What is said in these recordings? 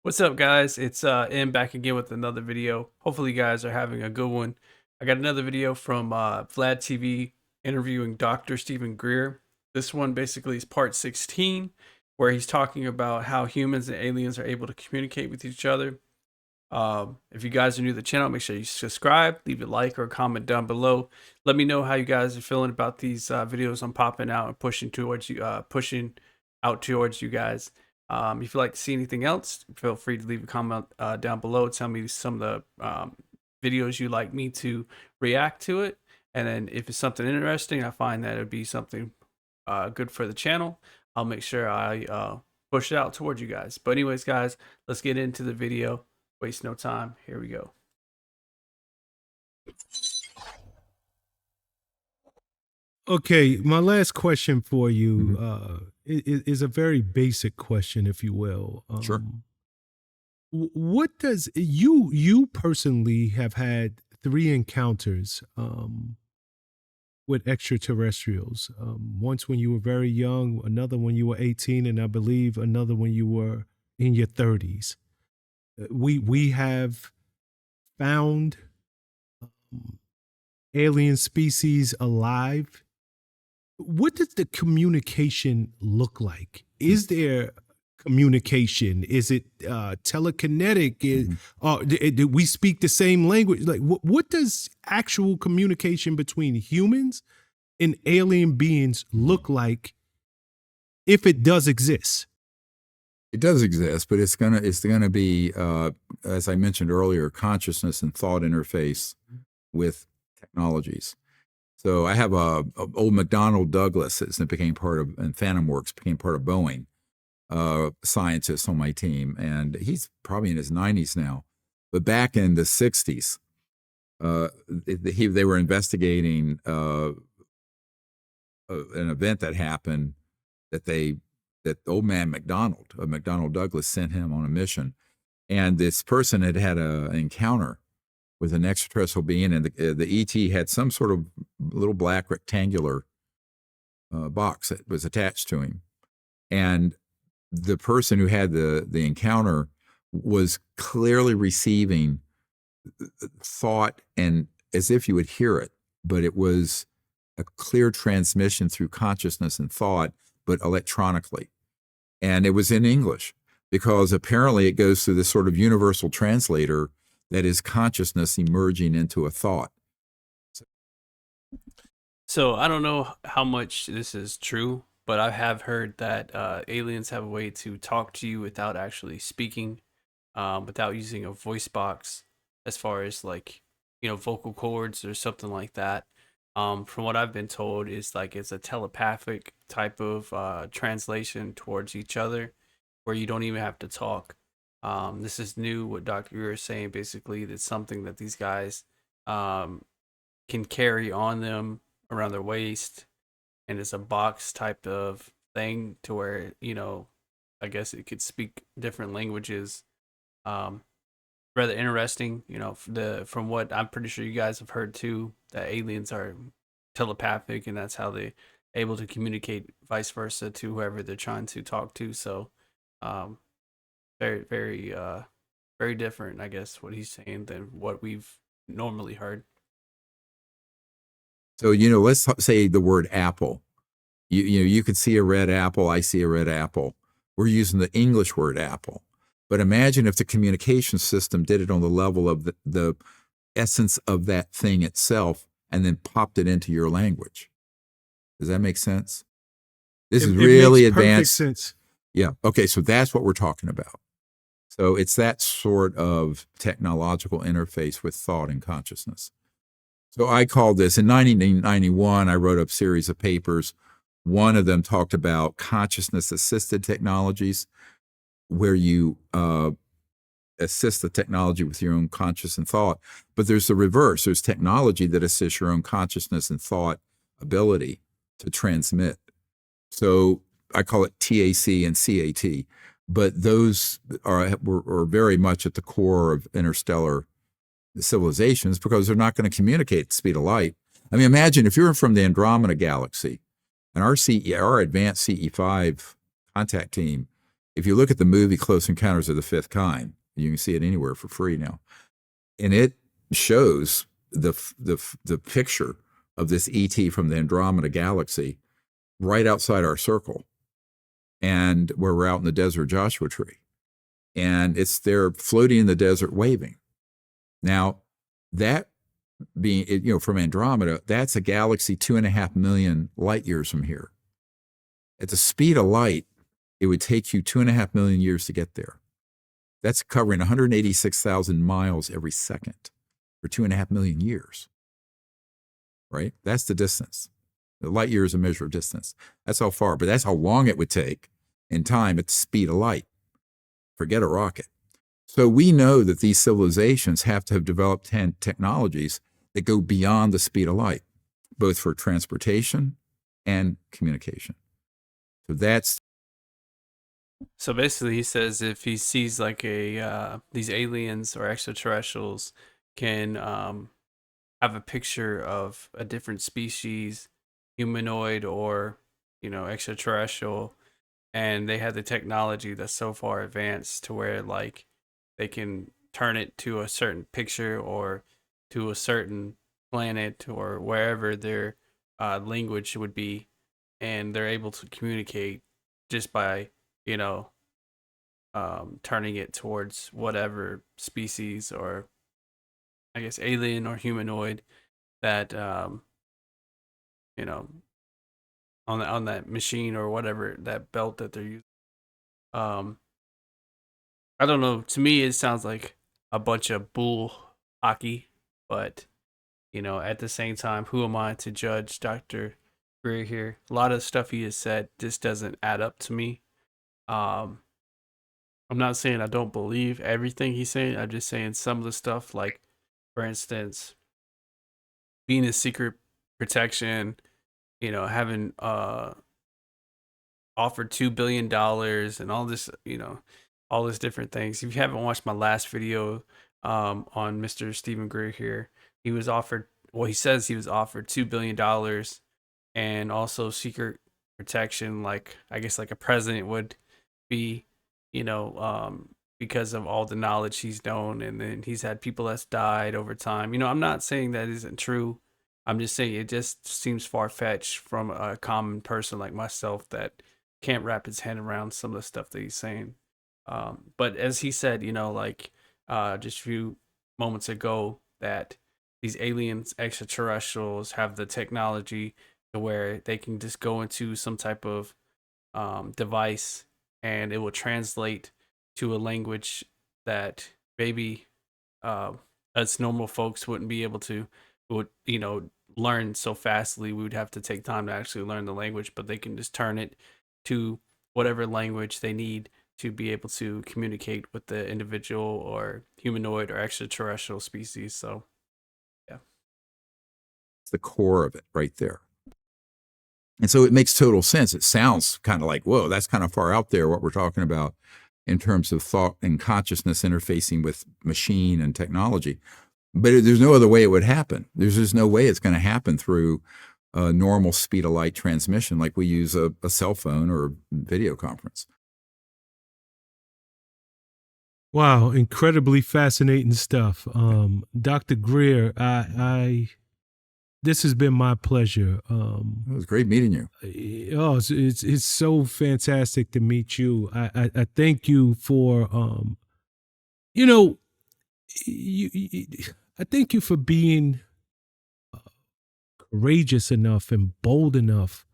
What's up, guys? It's M back again with another video. Hopefully, you guys are having a good one. I got another video from Vlad TV interviewing Dr. Stephen Greer. This one basically is part 16, where he's talking about how humans and aliens are able to communicate with each other. If you guys are new to the channel, make sure you subscribe, leave a like or a comment down below. Let me know how you guys are feeling about these videos I'm popping out and pushing towards you, pushing out towards you guys. If you'd like to see anything else, feel free to leave a comment down below. Tell me some of the videos you'd like me to react to it. And then if it's something interesting, I find that it would be something good for the channel, I'll make sure I push it out towards you guys. But anyways, guys, let's get into the video. Waste no time. Here we go. Okay, my last question for you is a very basic question, if you will. Sure. What does you personally have had 3 encounters with extraterrestrials? Once when you were very young, another when you were 18, and I believe another when you were in your 30s. We have found alien species alive. What does the communication look like? Is there communication? Is it telekinetic? Do we speak the same language? Like, what does actual communication between humans and alien beings look like, if it does exist? It does exist, but it's gonna be, as I mentioned earlier, consciousness and thought interface with technologies. So I have a old McDonnell Douglas that became part of, and Phantom Works became part of Boeing, scientist on my team, and he's probably in his 90s now. But back in the 60s, they were investigating an event that happened that old man McDonnell Douglas sent him on a mission, and this person had an encounter with an extraterrestrial being, and the ET had some sort of little black rectangular box that was attached to him, and the person who had the encounter was clearly receiving thought, and as if you would hear it, but it was a clear transmission through consciousness and thought, but electronically. And it was in English, because apparently it goes through this sort of universal translator that is consciousness emerging into a thought. So I don't know how much this is true, but I have heard that aliens have a way to talk to you without actually speaking, without using a voice box, as far as like, vocal cords or something like that. From what I've been told, is like it's a telepathic type of translation towards each other, where you don't even have to talk. This is new. What Dr. Greer is saying, basically, that's something that these guys can carry on them around their waist, and it's a box type of thing to where I guess it could speak different languages. Rather interesting, from what I'm pretty sure you guys have heard too, that aliens are telepathic, and that's how they able to communicate vice versa to whoever they're trying to talk to. So very very different, I guess, what he's saying than what we've normally heard. So, let's say the word apple. You could see a red apple, I see a red apple. We're using the English word apple. But imagine if the communication system did it on the level of the essence of that thing itself, and then popped it into your language. Does that make sense? This is really advanced. Perfect sense. Yeah. Okay. So that's what we're talking about. So it's that sort of technological interface with thought and consciousness. So I called this, in 1991, I wrote a series of papers. One of them talked about consciousness-assisted technologies, where you assist the technology with your own conscious and thought. But there's the reverse. There's technology that assists your own consciousness and thought ability to transmit. So I call it TAC and CAT. But those are very much at the core of interstellar civilizations, because they're not going to communicate at the speed of light. I mean, imagine if you're from the Andromeda galaxy, and our advanced CE5 contact team, If you look at the movie Close Encounters of the Fifth Kind, you can see it anywhere for free now, and it shows the picture of this ET from the Andromeda galaxy right outside our circle, and where we're out in the desert Joshua Tree, and it's there floating in the desert, waving. Now, that being, from Andromeda, that's a galaxy 2.5 million light years from here. At the speed of light, it would take you 2.5 million years to get there. That's covering 186,000 miles every second for 2.5 million years, right? That's the distance. The light year is a measure of distance. That's how far, but that's how long it would take in time at the speed of light. Forget a rocket. So we know that these civilizations have to have developed technologies that go beyond the speed of light, both for transportation and communication. So that's. So basically, he says if he sees like these aliens or extraterrestrials can have a picture of a different species, humanoid or extraterrestrial, and they have the technology that's so far advanced to where like they can turn it to a certain picture or to a certain planet or wherever their language would be, and they're able to communicate just by you know turning it towards whatever species or I guess alien or humanoid that you know on that machine or whatever that belt that they're using. Um, I don't know. To me, it sounds like a bunch of bull hockey, but at the same time, who am I to judge Doctor Greer here? A lot of stuff he has said just doesn't add up to me. Um, I'm not saying I don't believe everything he's saying. I'm just saying some of the stuff, like for instance, being a secret protection, having offered $2 billion and all this, all these different things. If you haven't watched my last video on Mr. Stephen Greer here, he was offered. Well, he says he was offered $2 billion and also secret protection, like I guess like a president would be, because of all the knowledge he's known, and then he's had people that's died over time. I'm not saying that isn't true. I'm just saying it just seems far fetched from a common person like myself that can't wrap his head around some of the stuff that he's saying. But as he said, like just a few moments ago, that these aliens, extraterrestrials, have the technology to where they can just go into some type of device and it will translate to a language that maybe uh, us normal folks wouldn't be able to would learn so fastly. We would have to take time to actually learn the language, but they can just turn it to whatever language they need to be able to communicate with the individual or humanoid or extraterrestrial species. So yeah. The core of it right there. And so it makes total sense. It sounds kind of like, whoa, that's kind of far out there, what we're talking about in terms of thought and consciousness interfacing with machine and technology. But there's no other way it would happen. There's just no way it's going to happen through a normal speed of light transmission like we use a cell phone or a video conference. Wow, incredibly fascinating stuff. Dr. Greer, I this has been my pleasure. It was great meeting you. It's so fantastic to meet you. I thank you for I thank you for being courageous enough and bold enough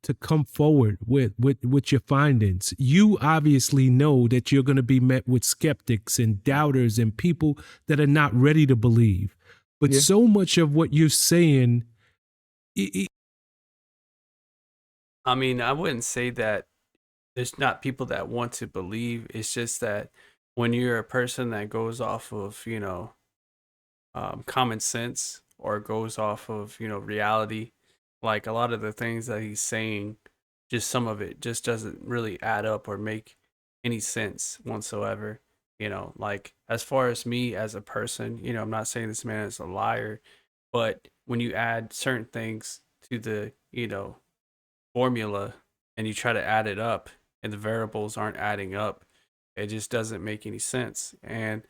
to come forward with your findings. You obviously know that you're going to be met with skeptics and doubters and people that are not ready to believe. But so much of what you're saying, I mean, I wouldn't say that there's not people that want to believe. It's just that when you're a person that goes off of, common sense or goes off of, reality, like a lot of the things that he's saying, just some of it just doesn't really add up or make any sense whatsoever. Like as far as me as a person, I'm not saying this man is a liar, but when you add certain things to the, formula and you try to add it up, and the variables aren't adding up. It just doesn't make any sense. And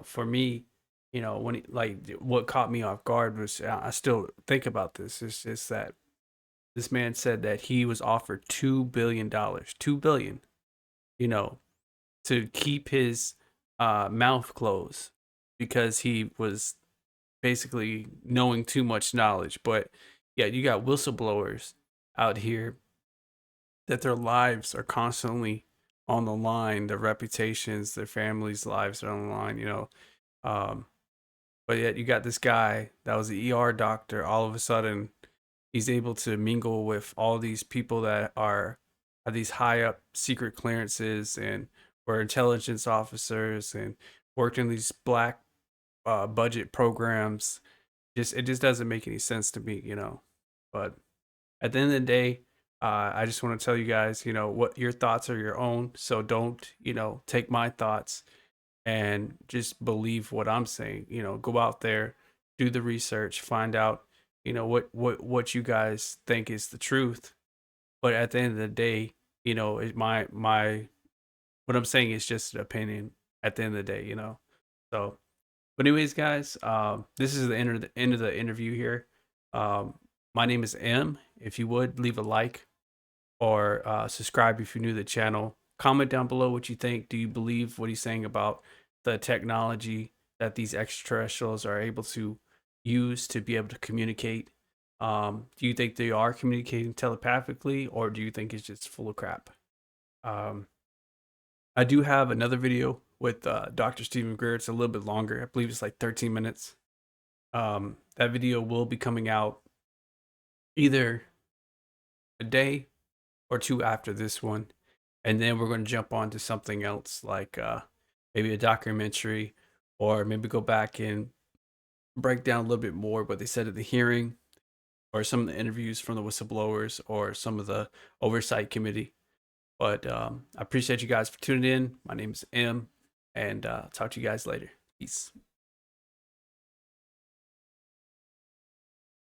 for me, when like what caught me off guard was, I still think about this. It's just that this man said that he was offered $2 billion, 2 billion, you know, to keep his mouth closed because he was basically knowing too much knowledge. But yeah, you got whistleblowers out here that their lives are constantly on the line, their reputations, their families' lives are on the line, Um, but yet you got this guy that was an ER doctor. All of a sudden, he's able to mingle with all these people that are these high up secret clearances and were intelligence officers and worked in these black budget programs. It just doesn't make any sense to me. But at the end of the day, I just want to tell you guys, what your thoughts are your own. So don't, take my thoughts and just believe what I'm saying. Go out there, do the research, find out, what you guys think is the truth. But at the end of the day, my what I'm saying is just an opinion. At the end of the day. So, but anyways, guys, this is the end of the interview here. Um, my name is M. If you would leave a like or subscribe if you're new to the channel. Comment down below what you think. Do you believe what he's saying about the technology that these extraterrestrials are able to use to be able to communicate? Do you think they are communicating telepathically, or do you think it's just full of crap? Um, I do have another video with Dr. Stephen Greer. It's a little bit longer. I believe it's like 13 minutes. That video will be coming out either a day or two after this one, and then we're going to jump on to something else, like maybe a documentary, or maybe go back and break down a little bit more what they said at the hearing, or some of the interviews from the whistleblowers, or some of the oversight committee. But I appreciate you guys for tuning in. My name is M, and talk to you guys later. Peace.